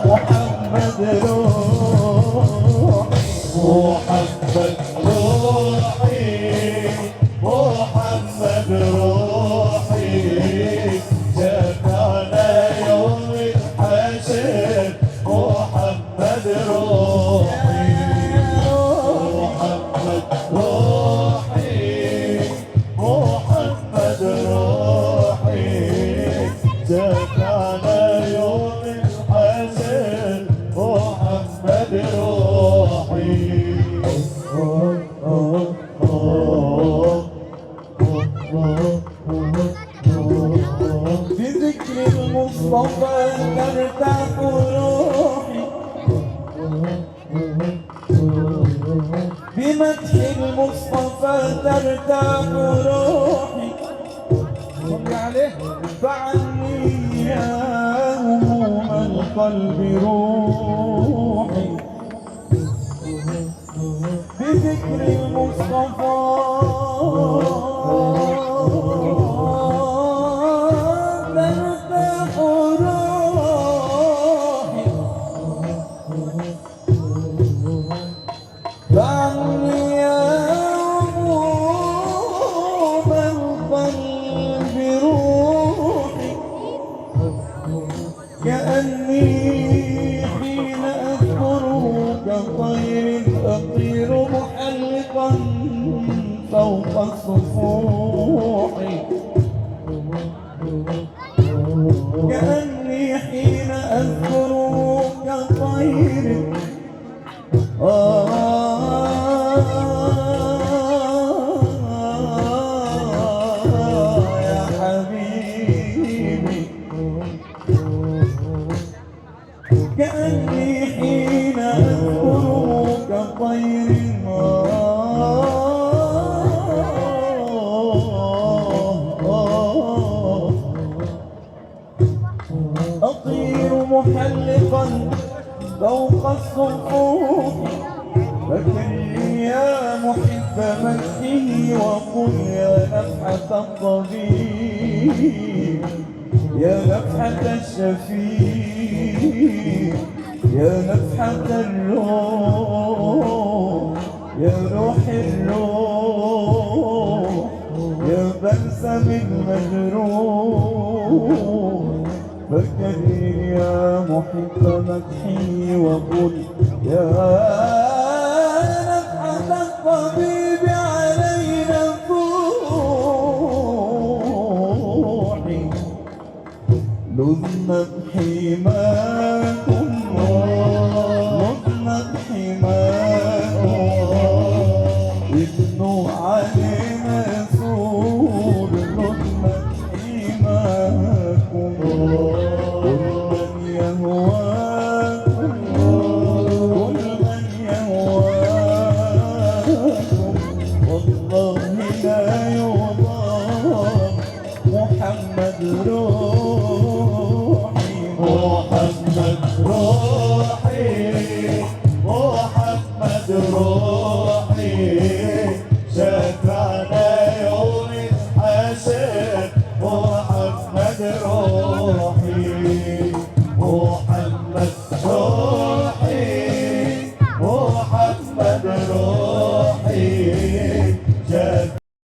محمد روحي محمد روحي محمد روحي جمعنا يوم الحشر محمد روحي محمد روحي محمد روحي جمعنا يوم الحشر محمد روحي بذكر المصطفى ترتاح روحي بمدح المصطفى ترتاح روحي صل عليه فعني يا هموم القلب روحي بذكر المصطفى ترتاح روحي فعني يا هموم القلب روحي كأني حين أذكرك كطير أطير محلقا فوق الصفوح كأني حين أذكرك كطير يا حبيبي كأني حين أذكرك كطير أطير محلقا فوق الصفوف فكرني يا محب مجده وقل يا نفحة الطبيب يا نفحة الشفيع يا نفحة الروح يا روح الروح يا بلسم المجروح فكرني يا محب مدحي وقل يا نفحة الطبيب علينا روحي لذنا بحماكم لذنا بحماكم ابنوا علينا سور لذنا بحماكم كل من يهواكم كل من يهواكم والله لا يضام محمد روحي محمد روحي محمد روحي شفعنا يوم الحشر